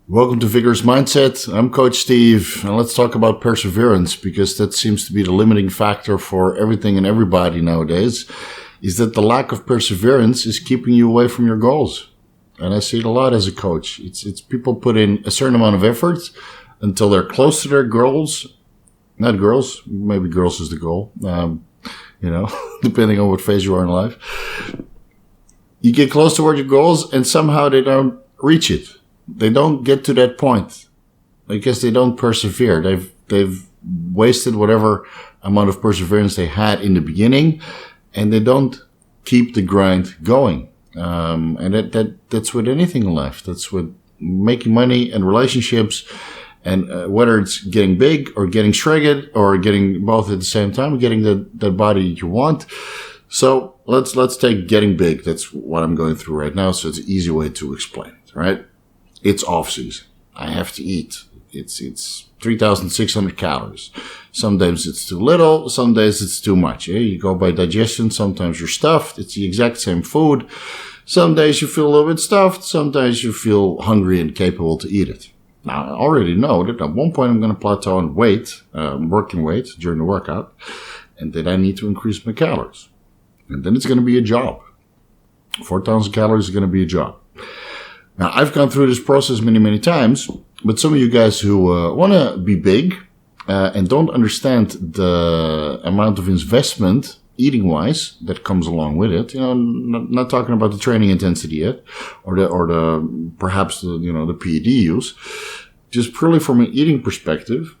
Welcome to Vigorous Mindset. I'm Coach Steve, and let's talk about perseverance, because that seems to be the limiting factor for everything and everybody nowadays, is that the lack of perseverance is keeping you away from your goals. And I see it a lot as a coach. It's people put in a certain amount of effort until they're close to their goals. Not girls, maybe girls is the goal, depending on what phase you are in life. You get close toward your goals and somehow they don't reach it. They don't get to that point because they don't persevere. They've wasted whatever amount of perseverance they had in the beginning, and they don't keep the grind going. And that's with anything in life. That's with making money and relationships, and whether it's getting big or getting shredded or getting both at the same time, getting the body you want. So let's take getting big. That's what I'm going through right now. So it's an easy way to explain it, right? It's off season. I have to eat. It's 3,600 calories. Some days it's too little. Some days it's too much. Yeah? You go by digestion. Sometimes you're stuffed. It's the exact same food. Some days you feel a little bit stuffed. Sometimes you feel hungry and capable to eat it. Now, I already know that at one point I'm going to plateau on weight, working weight during the workout, and that I need to increase my calories. And then it's going to be a job. 4,000 calories is going to be a job. Now, I've gone through this process many, many times, but some of you guys who want to be big and don't understand the amount of investment eating-wise that comes along with it, not talking about the training intensity yet, or perhaps the PED use, just purely from an eating perspective,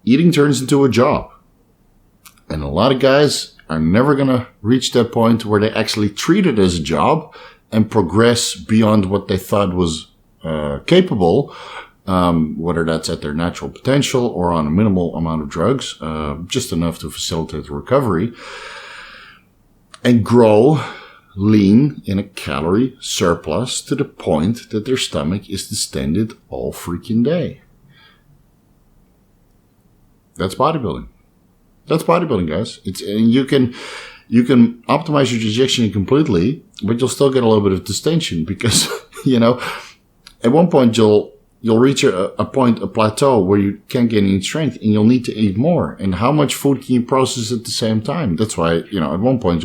eating turns into a job. And a lot of guys are never going to reach that point where they actually treat it as a job and progress beyond what they thought was capable, whether that's at their natural potential or on a minimal amount of drugs, just enough to facilitate the recovery, and grow lean in a calorie surplus to the point that their stomach is distended all freaking day. That's bodybuilding. That's bodybuilding, guys. And you can optimize your digestion completely, but you'll still get a little bit of distension because, at one point you'll reach a plateau where you can't gain any strength and you'll need to eat more. And how much food can you process at the same time? That's why, at one point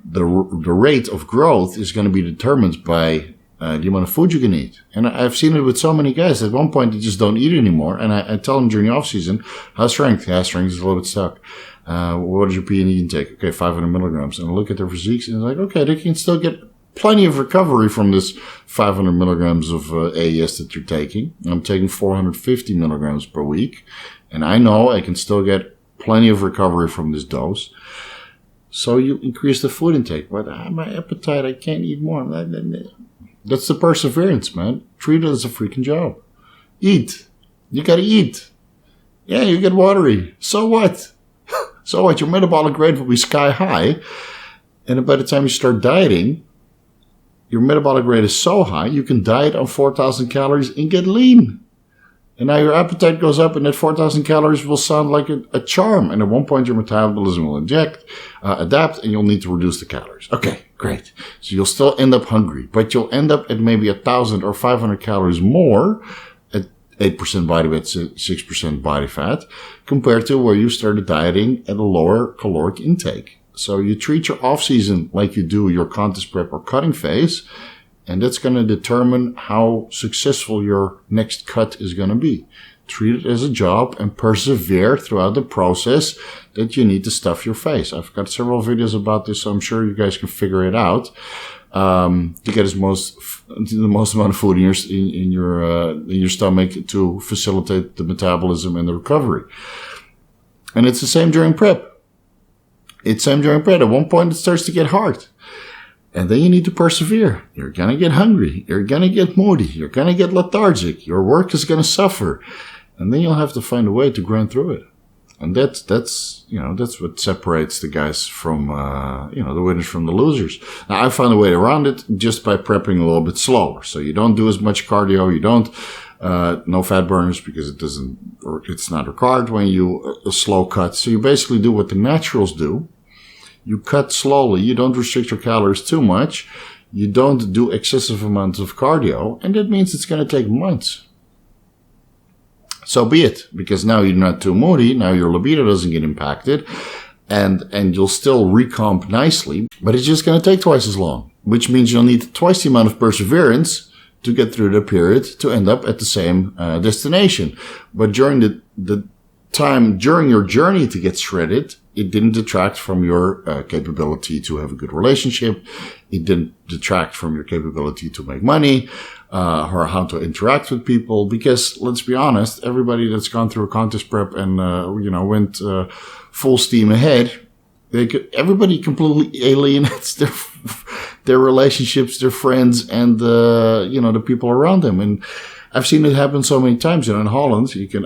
the rate of growth is going to be determined by the amount of food you can eat. And I've seen it with so many guys. At one point, they just don't eat anymore. And I tell them during the off season, how's strength? Yeah, strength is a little bit stuck. What is your PED intake? Okay, 500 milligrams. And I look at their physiques and it's like, okay, they can still get plenty of recovery from this 500 milligrams of AES that you're taking. I'm taking 450 milligrams per week. And I know I can still get plenty of recovery from this dose. So you increase the food intake. But my appetite, I can't eat more. That's the perseverance, man. Treat it as a freaking job. Eat. You gotta eat. Yeah, you get watery. So what? So what? Your metabolic rate will be sky high. And by the time you start dieting, your metabolic rate is so high, you can diet on 4,000 calories and get lean. And now your appetite goes up, and that 4,000 calories will sound like a charm. And at one point, your metabolism will adapt, and you'll need to reduce the calories. Okay, great. So you'll still end up hungry, but you'll end up at maybe 1,000 or 500 calories more at 8% body weight, 6% body fat, compared to where you started dieting at a lower caloric intake. So you treat your off season like you do your contest prep or cutting phase, and that's going to determine how successful your next cut is going to be. Treat it as a job and persevere throughout the process that you need to stuff your face. I've got several videos about this, so I'm sure you guys can figure it out to get the most amount of food in your stomach to facilitate the metabolism and the recovery. And it's the same during prep. At one point, it starts to get hard. And then you need to persevere. You're going to get hungry. You're going to get moody. You're going to get lethargic. Your work is going to suffer. And then you'll have to find a way to grind through it. And that's what separates the guys from, the winners from the losers. Now, I found a way around it just by prepping a little bit slower. So you don't do as much cardio. You don't, no fat burners because it's not required when you slow cut. So you basically do what the naturals do. You cut slowly. You don't restrict your calories too much. you don't do excessive amounts of cardio, and that means it's going to take months. So be it, because now you're not too moody, now your libido doesn't get impacted, and you'll still recomp nicely, but it's just going to take twice as long, which means you'll need twice the amount of perseverance to get through the period to end up at the same destination. But during the time during your journey to get shredded, it didn't detract from your capability to have a good relationship. It didn't detract from your capability to make money, or how to interact with people. Because let's be honest, everybody that's gone through a contest prep and went full steam ahead, everybody completely alienates their relationships, their friends, and the people around them. And I've seen it happen so many times. In Holland, you can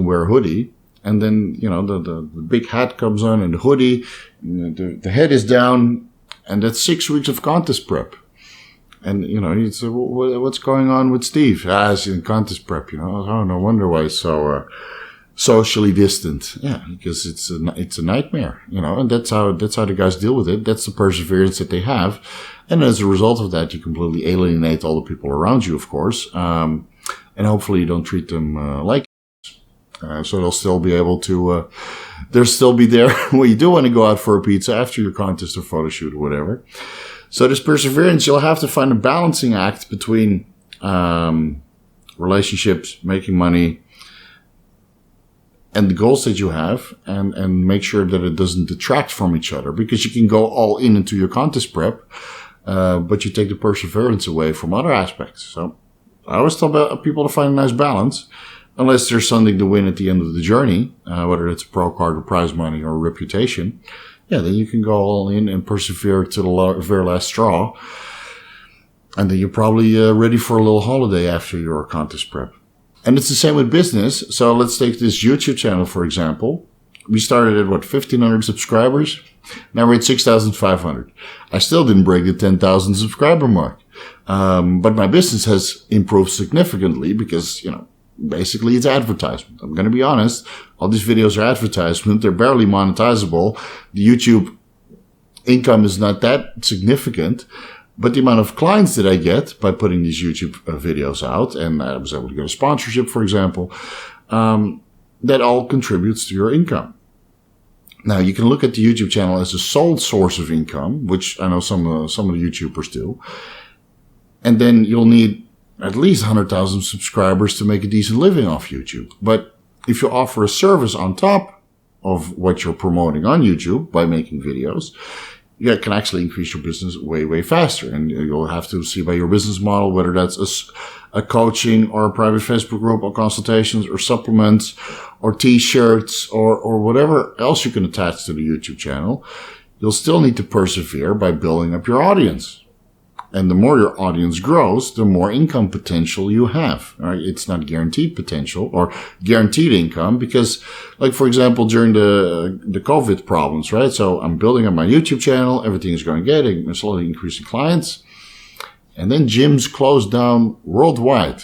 wear a hoodie, and then the big hat comes on and the hoodie, and the head is down, and that's 6 weeks of contest prep. And you say, well, what's going on with Steve? He's in contest prep. Oh, no wonder why he's so socially distant. Yeah, because it's a nightmare. And that's how the guys deal with it. That's the perseverance that they have, and as a result of that, you completely alienate all the people around you, of course. And hopefully, you don't treat them like. So they'll still be able to. They'll still be there when you do want to go out for a pizza after your contest or photo shoot or whatever. So this perseverance, you'll have to find a balancing act between relationships, making money, and the goals that you have, and make sure that it doesn't detract from each other, because you can go all in into your contest prep, but you take the perseverance away from other aspects. So I always tell people to find a nice balance, unless there's something to win at the end of the journey, whether it's a pro card or prize money or reputation. Yeah, then you can go all in and persevere to the very last straw. And then you're probably ready for a little holiday after your contest prep. And it's the same with business. So let's take this YouTube channel, for example. We started at 1,500 subscribers. Now we're at 6,500. I still didn't break the 10,000 subscriber mark. But my business has improved significantly because, basically it's advertisement. I'm going to be honest. All these videos are advertisement. They're barely monetizable. The YouTube income is not that significant. But the amount of clients that I get by putting these YouTube videos out, and I was able to get a sponsorship, for example, that all contributes to your income. Now, you can look at the YouTube channel as a sole source of income, which I know some of the YouTubers do. And then you'll need at least 100,000 subscribers to make a decent living off YouTube. But if you offer a service on top of what you're promoting on YouTube by making videos, you can actually increase your business way, way faster. And you'll have to see by your business model, whether that's a coaching or a private Facebook group or consultations or supplements or t-shirts or whatever else you can attach to the YouTube channel. You'll still need to persevere by building up your audience. And the more your audience grows, the more income potential you have. Right? It's not guaranteed potential or guaranteed income because, like, for example, during the COVID problems, right? So I'm building up my YouTube channel. Everything is going good. I'm slowly increasing clients. And then gyms closed down worldwide.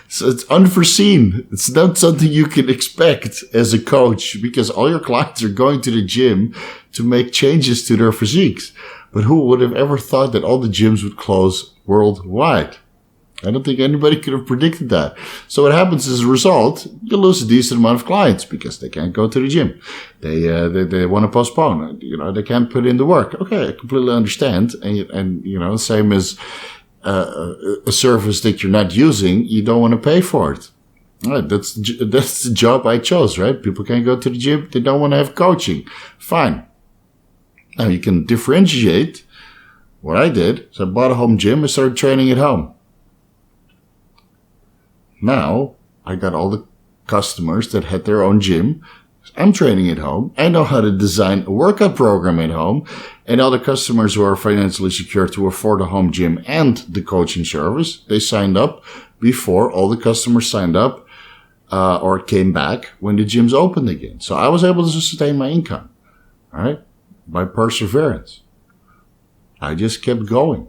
So it's unforeseen. It's not something you can expect as a coach because all your clients are going to the gym to make changes to their physiques. But who would have ever thought that all the gyms would close worldwide? I don't think anybody could have predicted that. So what happens as a result, you lose a decent amount of clients because they can't go to the gym. They want to postpone. They can't put in the work. Okay, I completely understand. And same as a service that you're not using, you don't want to pay for it. All right, that's the job I chose, right? People can't go to the gym. They don't want to have coaching. Fine. Now you can differentiate what I did. So I bought a home gym and started training at home. Now I got all the customers that had their own gym. I'm training at home. I know how to design a workout program at home. And all the customers who are financially secure to afford a home gym and the coaching service, they signed up before all the customers signed up or came back when the gyms opened again. So I was able to sustain my income, all right, by perseverance. I just kept going.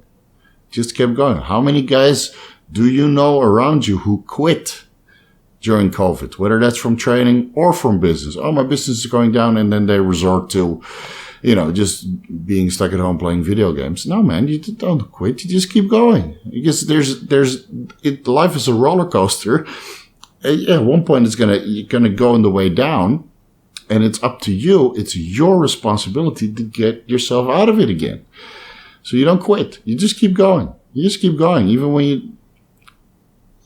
How many guys do you know around you who quit during COVID, whether that's from training or from business. Oh, my business is going down, and then they resort to, just being stuck at home playing video games. No, man, you don't quit. You just keep going, because life is a roller coaster. At one point, you're gonna go on the way down, and it's up to you. It's your responsibility to get yourself out of it again. So you don't quit. You just keep going.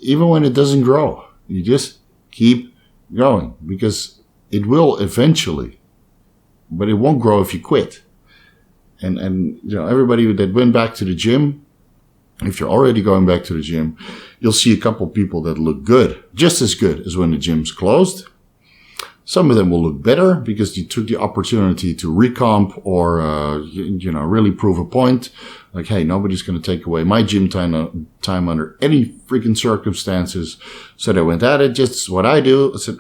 Even when it doesn't grow. You just keep going, because it will eventually, but it won't grow if you quit. And everybody that went back to the gym, if you're already going back to the gym, you'll see a couple people that look good, just as good as when the gym's closed. Some of them will look better because you took the opportunity to recomp or, really prove a point. Like, hey, nobody's going to take away my gym time under any freaking circumstances. So they went at it. Just what I do. I said,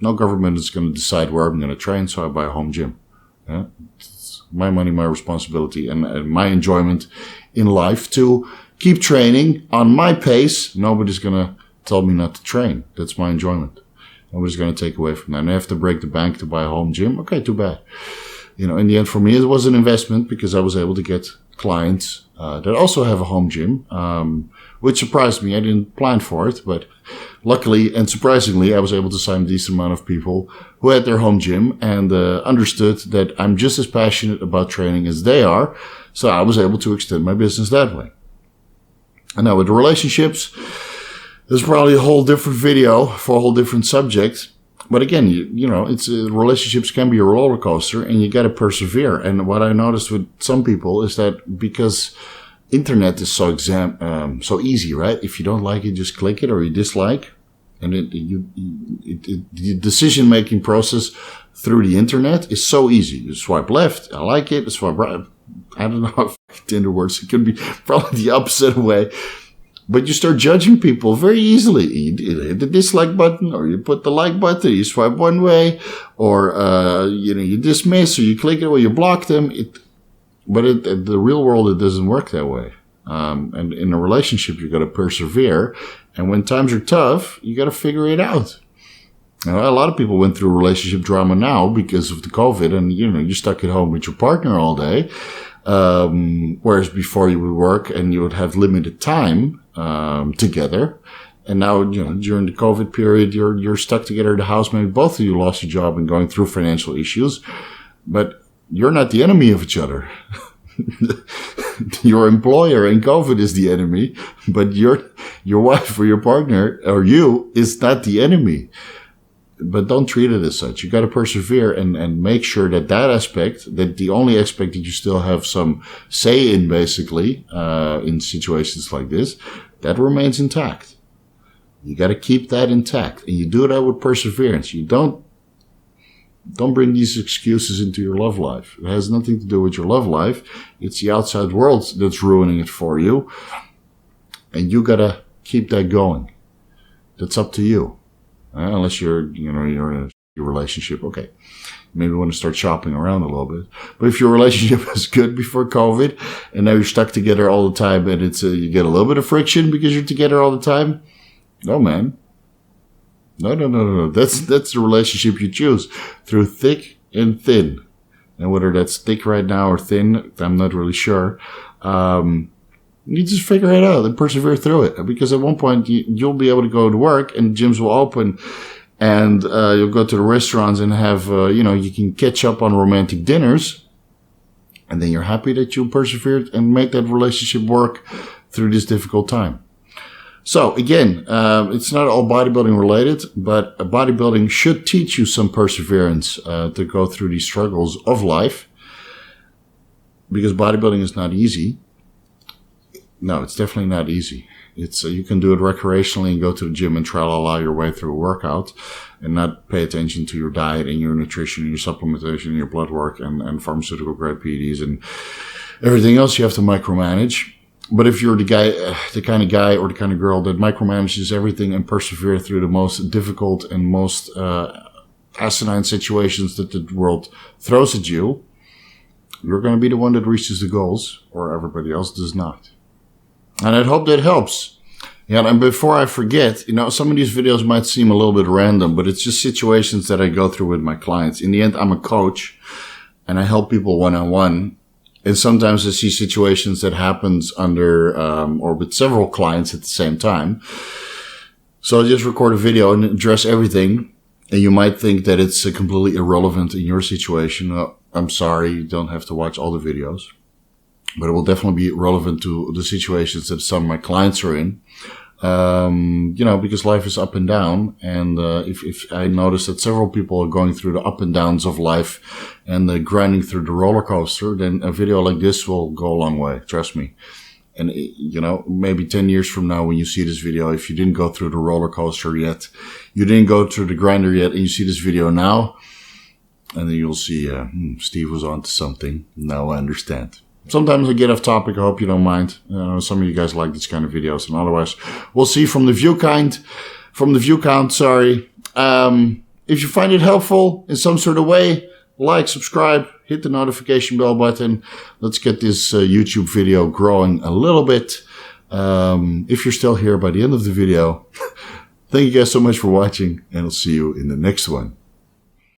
no government is going to decide where I'm going to train, so I buy a home gym. Yeah? It's my money, my responsibility, and my enjoyment in life to keep training on my pace. Nobody's going to tell me not to train. That's my enjoyment. Nobody's going to take away from that. And I have to break the bank to buy a home gym. Okay, too bad. In the end, for me, it was an investment because I was able to get clients that also have a home gym, which surprised me. I didn't plan for it, but luckily and surprisingly, I was able to sign a decent amount of people who had their home gym and understood that I'm just as passionate about training as they are. So I was able to extend my business that way. And now with the relationships, there's probably a whole different video for a whole different subject. But again, it's relationships can be a roller coaster, and you got to persevere. And what I noticed with some people is that because internet is so easy, right? If you don't like it, just click it, or you dislike, and the decision-making process through the internet is so easy. You swipe left, I like it. Swipe right, I don't know if Tinder works. It could be probably the opposite way. But you start judging people very easily. You hit the dislike button, or you put the like button, you swipe one way, or, you dismiss, or you click it, or you block them. But in the real world, it doesn't work that way. And in a relationship, you got to persevere. And when times are tough, you got to figure it out. A lot of people went through relationship drama now because of the COVID, and, you're stuck at home with your partner all day. Whereas before you would work and you would have limited time together, and now during the COVID period you're stuck together at the house. Maybe both of you lost your job and going through financial issues, but you're not the enemy of each other. Your employer and COVID is the enemy, but your wife or your partner or you is not the enemy. But don't treat it as such. You got to persevere and make sure that aspect, that the only aspect that you still have some say in, basically, in situations like this, that remains intact. You got to keep that intact, and you do that with perseverance. You don't bring these excuses into your love life. It has nothing to do with your love life. It's the outside world that's ruining it for you, and you got to keep that going. That's up to you. Unless you're in a relationship. Okay. Maybe want to start shopping around a little bit. But if your relationship was good before COVID and now you're stuck together all the time and it's you get a little bit of friction because you're together all the time. No, man. No. That's the relationship you choose through thick and thin. And whether that's thick right now or thin, I'm not really sure. You just figure it out and persevere through it, because at one point you'll be able to go to work and gyms will open, and you'll go to the restaurants and have, you can catch up on romantic dinners, and then you're happy that you persevered and make that relationship work through this difficult time. So again, it's not all bodybuilding related, but bodybuilding should teach you some perseverance to go through these struggles of life, because bodybuilding is not easy. No, it's definitely not easy. It's you can do it recreationally and go to the gym and tra-la-la your way through a workout and not pay attention to your diet and your nutrition and your supplementation and your blood work and pharmaceutical grade PEDs and everything else you have to micromanage. But if you're the kind of guy or the kind of girl that micromanages everything and persevere through the most difficult and most asinine situations that the world throws at you, you're going to be the one that reaches the goals, or everybody else does not. And I hope that helps. Yeah, and before I forget, some of these videos might seem a little bit random, but it's just situations that I go through with my clients. In the end, I'm a coach and I help people one-on-one. And sometimes I see situations that happens under, or with several clients at the same time. So I just record a video and address everything. And you might think that it's completely irrelevant in your situation. I'm sorry, you don't have to watch all the videos. But it will definitely be relevant to the situations that some of my clients are in. Because life is up and down. And if I notice that several people are going through the up and downs of life and grinding through the roller coaster, then a video like this will go a long way. Trust me. And, maybe 10 years from now when you see this video, if you didn't go through the roller coaster yet, you didn't go through the grinder yet, and you see this video now, and then you'll see, Steve was onto something. Now I understand. Sometimes I get off topic. I hope you don't mind. Some of you guys like this kind of videos, and otherwise, we'll see from the view count. If you find it helpful in some sort of way, like, subscribe, hit the notification bell button. Let's get this YouTube video growing a little bit. If you're still here by the end of the video, thank you guys so much for watching, and I'll see you in the next one.